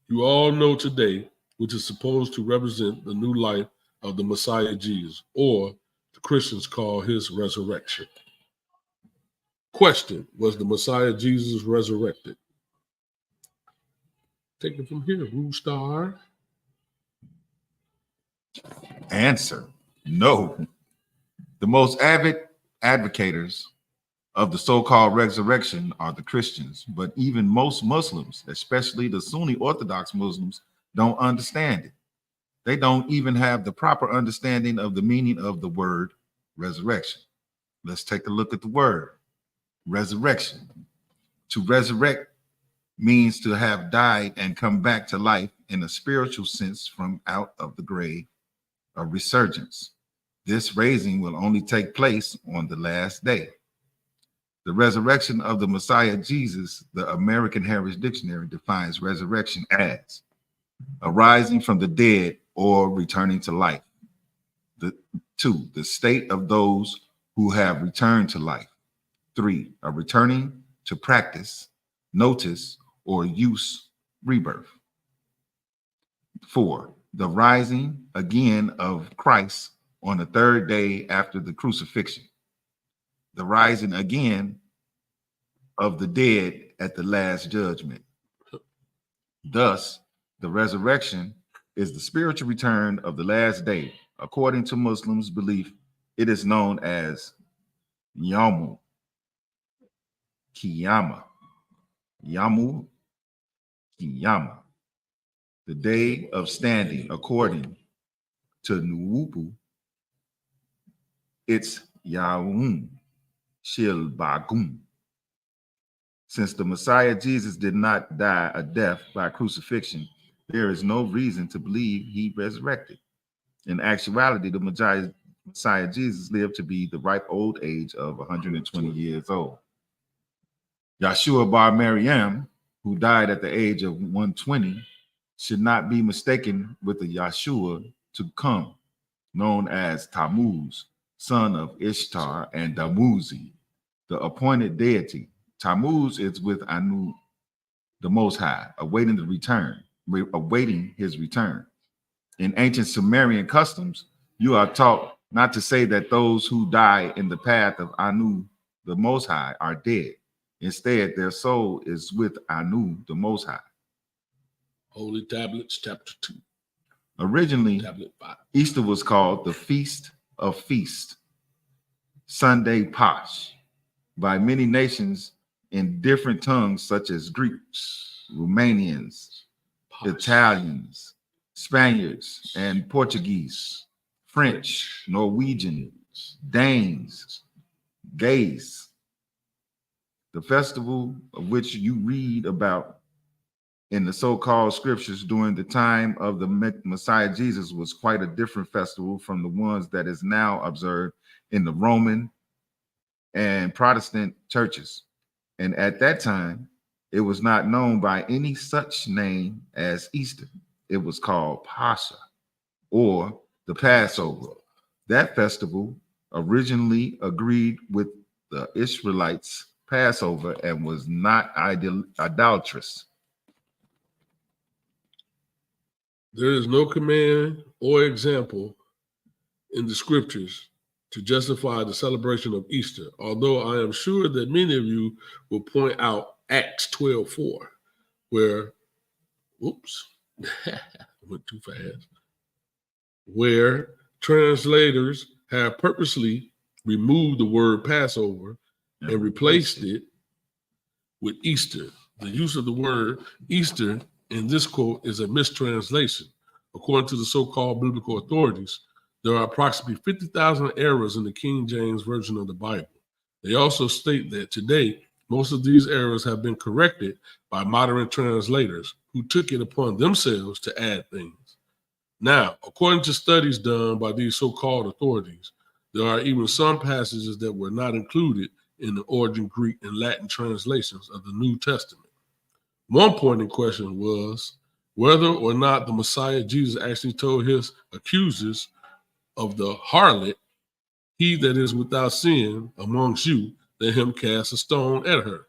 You all know today, which is supposed to represent the new life of the Messiah Jesus, or the Christians call his resurrection. Question: was the Messiah Jesus resurrected? Take it from here, Roostar. Answer: no. The most avid advocates of the so-called resurrection are the Christians, but even most Muslims, especially the Sunni Orthodox Muslims, don't understand it. They don't even have the proper understanding of the meaning of the word resurrection. Let's take a look at the word resurrection. To resurrect means to have died and come back to life in a spiritual sense from out of the grave, a resurgence. This raising will only take place on the last day. The resurrection of the Messiah Jesus, the American Heritage Dictionary defines resurrection as arising from the dead or returning to life. The state of those who have returned to life. 3, a returning to practice, notice, or use, rebirth. 4, the rising again of Christ on the 3rd day after the crucifixion. The rising again of the dead at the last judgment. Thus, the resurrection is the spiritual return of the last day. According to Muslims' belief, it is known as Yamu Kiyama. Yamu Kiyama. The day of standing. According to Nuwubu, it's Yawum Shilbagum. Since the Messiah Jesus did not die a death by crucifixion, there is no reason to believe he resurrected. In actuality, the Messiah Jesus lived to be the ripe old age of 120 years old. Yeshua bar Maryam, who died at the age of 120, should not be mistaken with the Yeshua to come, known as Tammuz, son of Ishtar and Damuzi, the appointed deity. Tammuz is with Anu, the Most High, awaiting his return. In ancient Sumerian customs, you are taught not to say that those who die in the path of Anu, the Most High, are dead. Instead, their soul is with Anu, the Most High. Holy Tablets, chapter 2. Originally, Tablet 5. Easter was called the Feast of Feasts, Sunday Pasch, by many nations in different tongues, such as Greeks, Romanians, Italians, Spaniards, and Portuguese, French, Norwegian, Danes, gays. The festival of which you read about in the so-called scriptures during the time of the Messiah Jesus was quite a different festival from the ones that is now observed in the Roman and Protestant churches. And at that time, it was not known by any such name as Easter. It was called Pascha, or the Passover. That festival originally agreed with the Israelites' Passover and was not idolatrous. There is no command or example in the scriptures to justify the celebration of Easter, although I am sure that many of you will point out Acts 12:4, where, went too fast, where translators have purposely removed the word Passover and replaced it with Easter. The use of the word Easter in this quote is a mistranslation. According to the so-called biblical authorities, there are approximately 50,000 errors in the King James Version of the Bible. They also state that today, most of these errors have been corrected by modern translators who took it upon themselves to add things. Now, according to studies done by these so-called authorities, there are even some passages that were not included in the original Greek and Latin translations of the New Testament. One point in question was whether or not the Messiah Jesus actually told his accusers of the harlot, "He that is without sin amongst you, let him cast a stone at her."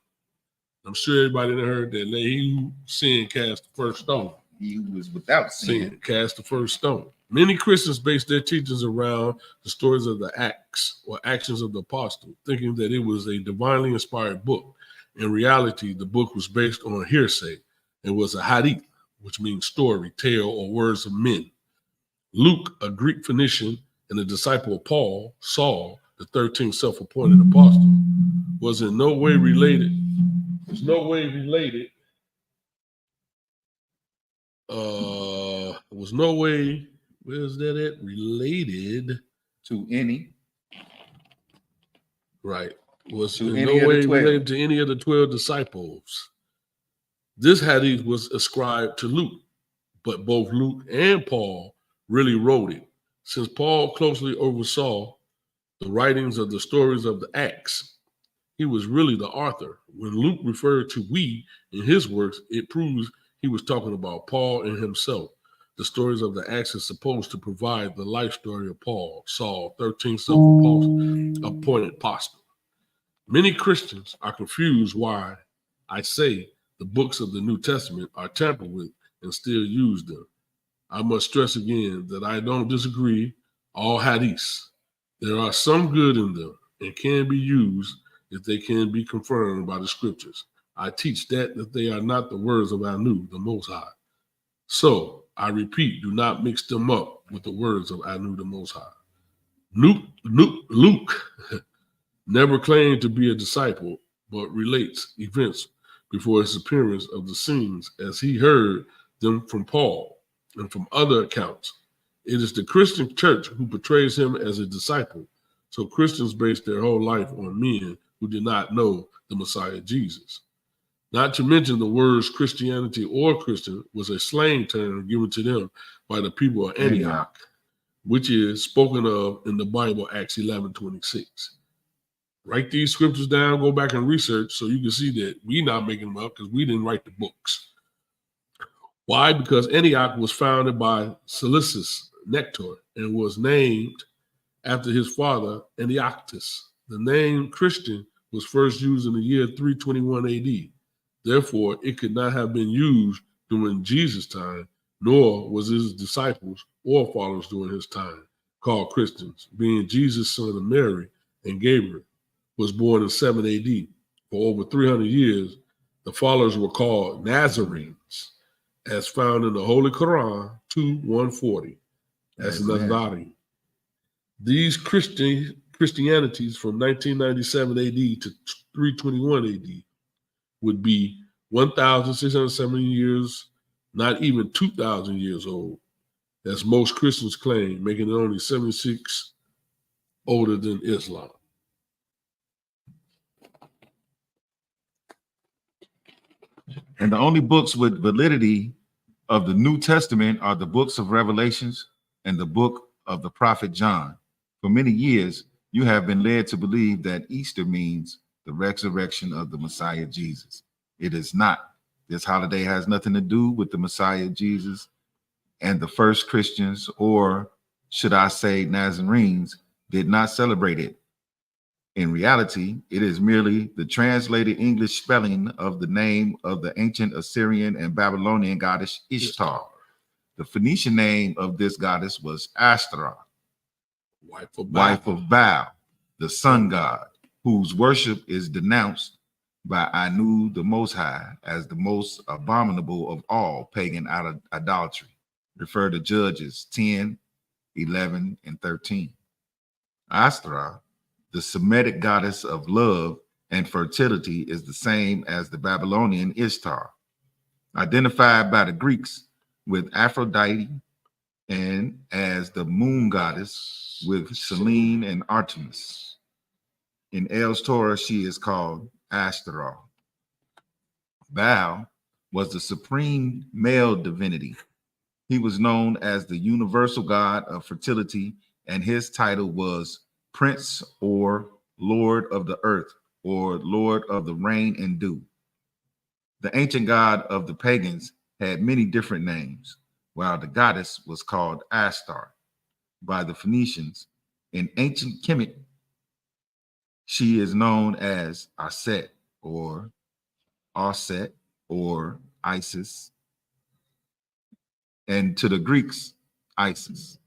I'm sure everybody that heard that. Let he who sin cast the first stone. He who was without sin cast the first stone. Many Christians base their teachings around the stories of the Acts or actions of the apostle, thinking that it was a divinely inspired book. In reality, the book was based on hearsay and was a hadith, which means story, tale, or words of men. Luke, a Greek Phoenician and a disciple of Paul, Saul, the 13th self-appointed apostle, was in no way related. There's no way related. Was no way, where's that at? Related to any. Right. Was to in no way related to any of the 12 disciples. This hadith was ascribed to Luke, but both Luke and Paul really wrote it. Since Paul closely oversaw the writings of the stories of the Acts, he was really the author. When Luke referred to we in his works, it proves he was talking about Paul and himself. The stories of the Acts is supposed to provide the life story of Paul, Saul, 13th self-appointed apostle. Many Christians are confused why I say the books of the New Testament are tampered with and still use them. I must stress again that I don't disagree all hadiths. There are some good in them and can be used if they can be confirmed by the scriptures. I teach that they are not the words of Anu, the Most High. So, I repeat, do not mix them up with the words of Anu, the Most High. Luke never claimed to be a disciple, but relates events before his appearance of the scenes as he heard them from Paul and from other accounts. It is the Christian church who portrays him as a disciple. So Christians base their whole life on men who did not know the Messiah Jesus. Not to mention the words Christianity or Christian was a slang term given to them by the people of Antioch, which is spoken of in the Bible, Acts 11:26. Write these scriptures down, go back and research so you can see that we're not making them up because we didn't write the books. Why? Because Antioch was founded by Seleucus Nectar and was named after his father, Antiochus. The name Christian was first used in the year 321 AD. Therefore, it could not have been used during Jesus' time, nor was his disciples or followers during his time called Christians, being Jesus, son of Mary and Gabriel, was born in 7 AD. For over 300 years, the followers were called Nazarenes, as found in the Holy Quran 2:140, as Nazari. These Christians Christianities from 1997 AD to 321 AD would be 1,670 years, not even 2,000 years old, as most Christians claim, making it only 76 older than Islam. And the only books with validity of the New Testament are the books of Revelations and the book of the prophet John. For many years, you have been led to believe that Easter means the resurrection of the Messiah Jesus. It is not. This holiday has nothing to do with the Messiah Jesus, and the first Christians, or should I say Nazarenes, did not celebrate it. In reality, it is merely the translated English spelling of the name of the ancient Assyrian and Babylonian goddess Ishtar. The Phoenician name of this goddess was Ashtaroth, wife of Baal, the sun god, whose worship is denounced by Anu the Most High as the most abominable of all pagan idolatry. Refer to Judges 10, 11, and 13. Ashtaroth, the Semitic goddess of love and fertility, is the same as the Babylonian Ishtar, identified by the Greeks with Aphrodite and as the moon goddess with Selene and Artemis. In El's Torah, she is called Ashtaroth. Baal was the supreme male divinity. He was known as the universal god of fertility, and his title was Prince or Lord of the Earth or Lord of the Rain and Dew. The ancient god of the pagans had many different names, while the goddess was called Ashtar by the Phoenicians. In ancient Kemet, she is known as Aset or Aset or Isis, and to the Greeks, Isis.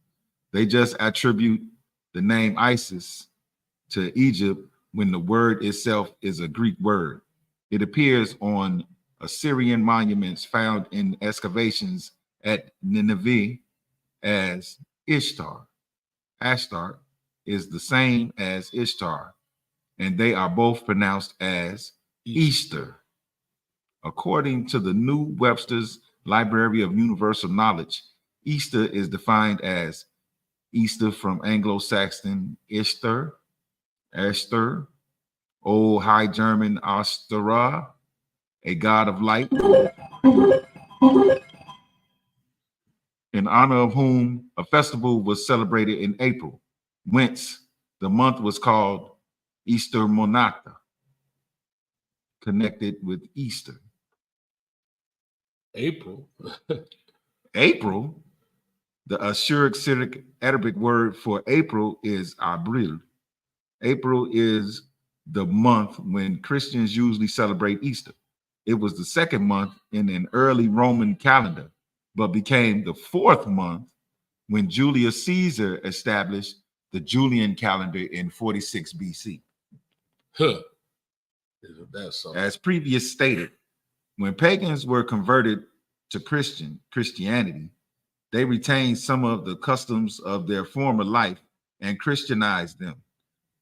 They just attribute the name Isis to Egypt when the word itself is a Greek word. It appears on Assyrian monuments found in excavations at Nineveh as Ishtar. Ashtar is the same as Ishtar, and they are both pronounced as Easter. According to the New Webster's Library of Universal Knowledge, Easter is defined as Easter from Anglo-Saxon Ishtar, Esther, Old High German Ostara, a god of light, in honor of whom a festival was celebrated in April, whence the month was called Easter Monata, connected with Easter. April? April? The Assyric Arabic word for April is Abril. April is the month when Christians usually celebrate Easter. It was the second month in an early Roman calendar, but became the fourth month when Julius Caesar established the Julian calendar in 46 BC. Isn't that something? As previously stated, when pagans were converted to Christianity, they retained some of the customs of their former life and Christianized them.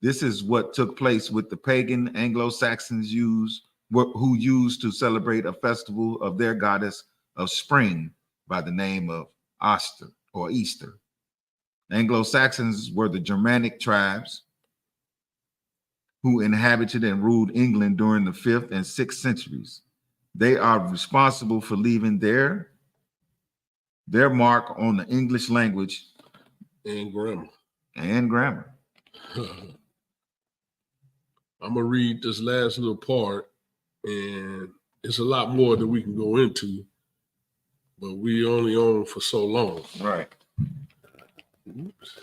This is what took place with the pagan Anglo-Saxons who used to celebrate a festival of their goddess of spring by the name of Oster or Easter. Anglo-Saxons were the Germanic tribes who inhabited and ruled England during the 5th and 6th centuries. They are responsible for leaving their mark on the English language and grammar. I'm gonna read this last little part, and it's a lot more that we can go into, but we only on for so long. Right. Oops.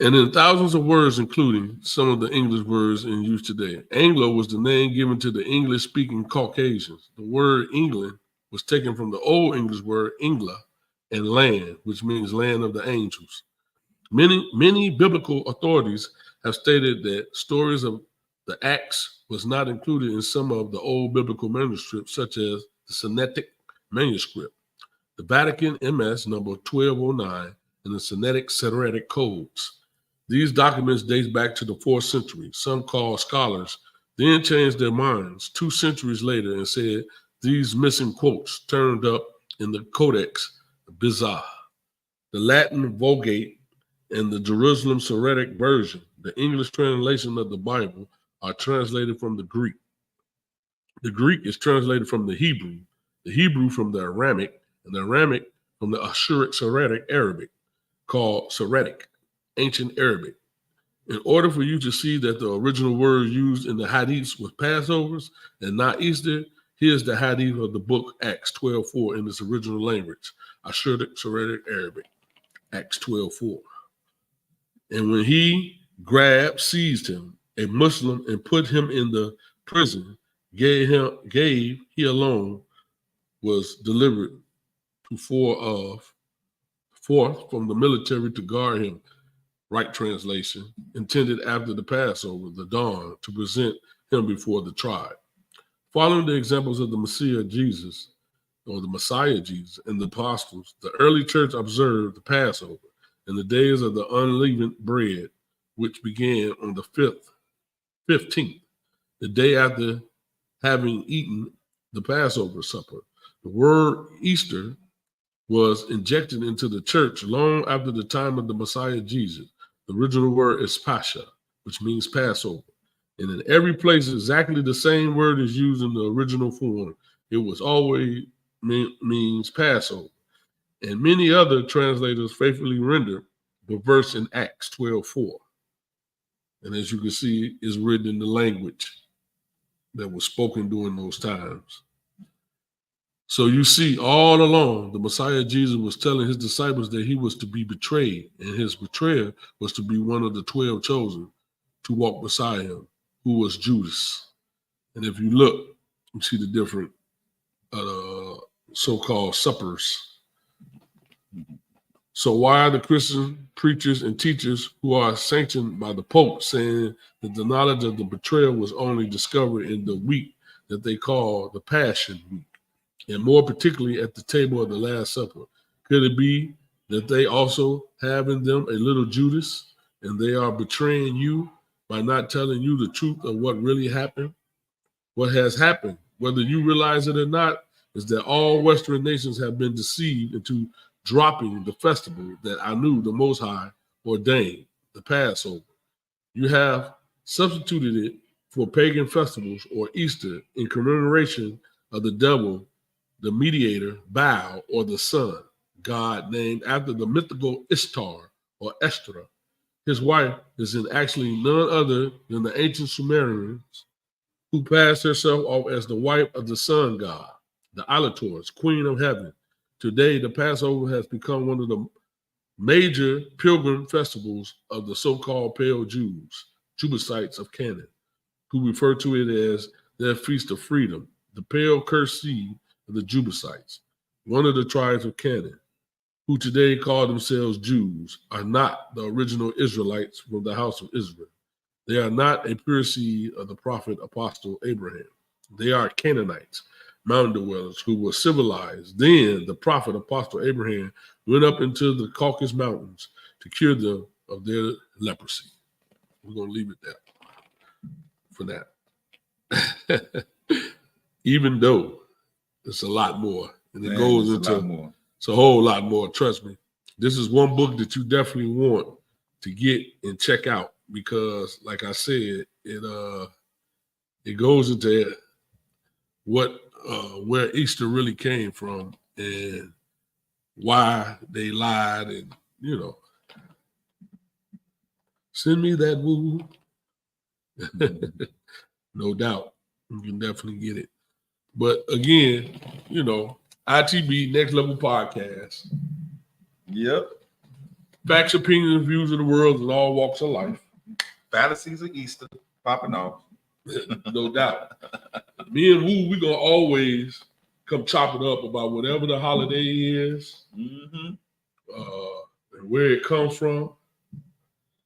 And in thousands of words, including some of the English words in use today. Anglo was the name given to the English-speaking Caucasians. The word England was taken from the Old English word Engla and land, which means land of the angels. Many biblical authorities have stated that stories of the Acts was not included in some of the old biblical manuscripts, such as the Sinaitic manuscript. The Vatican MS number 1209 and the Sinaitic codes. These documents date back to the 4th century. Some scholars then changed their minds 2 centuries later and said these missing quotes turned up in the Codex Bizarre, the Latin Vulgate, and the Jerusalem Syriac version. The English translation of the Bible are translated from the Greek. The Greek is translated from the Hebrew from the Aramaic, and the Aramaic from the Ashuric Syriac Arabic, called Syriac, ancient Arabic. In order for you to see that the original word used in the Hadiths was Passovers and not Easter, here's the Hadith of the book Acts 12:4 in its original language, Ashuric Syriac Arabic, Acts 12:4. And when he seized him, a Muslim, and put him in the prison, he alone was delivered to forth from the military to guard him. Right translation, intended after the Passover, the dawn, to present him before the tribe. Following the examples of the Messiah Jesus, and the apostles, the early church observed the Passover in the days of the unleavened bread, which began on the 15th, the day after having eaten the Passover supper. The word Easter was injected into the church long after the time of the Messiah Jesus. The original word is Pascha, which means Passover. And in every place, exactly the same word is used in the original form. It was always means Passover. And many other translators faithfully rendered the verse in Acts 12:4. And as you can see, is written in the language that was spoken during those times. So you see, all along, the Messiah Jesus was telling his disciples that he was to be betrayed, and his betrayer was to be one of the 12 chosen to walk beside him, who was Judas. And if you look, you see the different so-called suppers. So why are the Christian preachers and teachers who are sanctioned by the Pope saying that the knowledge of the betrayal was only discovered in the week that they call the Passion Week, and more particularly at the table of the Last Supper? Could it be that they also have in them a little Judas, and they are betraying you by not telling you the truth of what really happened? What has happened, whether you realize it or not, is that all Western nations have been deceived into dropping the festival that Anu, the Most High, ordained, the Passover. You have substituted it for pagan festivals or Easter in commemoration of the devil, the mediator, Baal, or the sun, god named after the mythical Ishtar or Estra. His wife is actually none other than the ancient Sumerians, who passed herself off as the wife of the sun god, the Alator's queen of heaven. Today, the Passover has become one of the major pilgrim festivals of the so-called Pale Jews, Jebusites of Canaan, who refer to it as their feast of freedom, the pale cursed seed of the Jebusites. One of the tribes of Canaan, who today call themselves Jews, are not the original Israelites from the house of Israel. They are not a pure seed of the prophet apostle Abraham. They are Canaanites, mountain dwellers who were civilized. Then the prophet apostle Abraham went up into the Caucasus Mountains to cure them of their leprosy. We're going to leave it there for that. Even though it's a lot more, and it goes into it's a whole lot more. Trust me. This is one book that you definitely want to get and check out, because, like I said, it goes into where Easter really came from and why they lied, and send me that woo. No doubt, you can definitely get it. But again, I.T.B. Next Level Podcast. Yep. Facts, opinions, views of the world in all walks of life. Fallacies of Easter popping off. No doubt. Me and Woo, we're going to always come chop it up about whatever the holiday is, and where it comes from,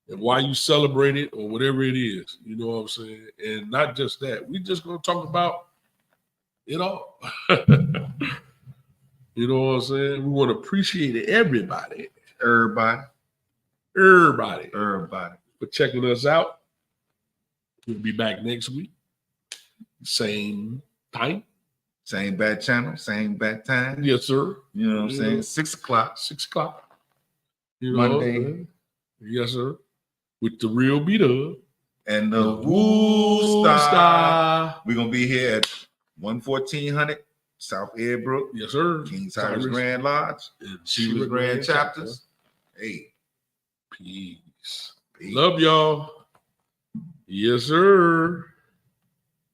and why you celebrate it, or whatever it is. You know what I'm saying? And not just that. We just going to talk about it all. You know what I'm saying? We want to appreciate everybody. everybody for checking us out. We'll be back next week. Same time. Same bad channel, same bad time. Yes, sir. You know what I'm saying? 6 o'clock. 6 o'clock. You know, Monday. Yes, sir. With the real B-Dub. And the Woo Star. We're going to be here at 11400 South Airbrook. Yes, sir. King Cyrus Grand Lodge. Sheba Grand Chapters. Hey. Peace. Love y'all. Yes, sir.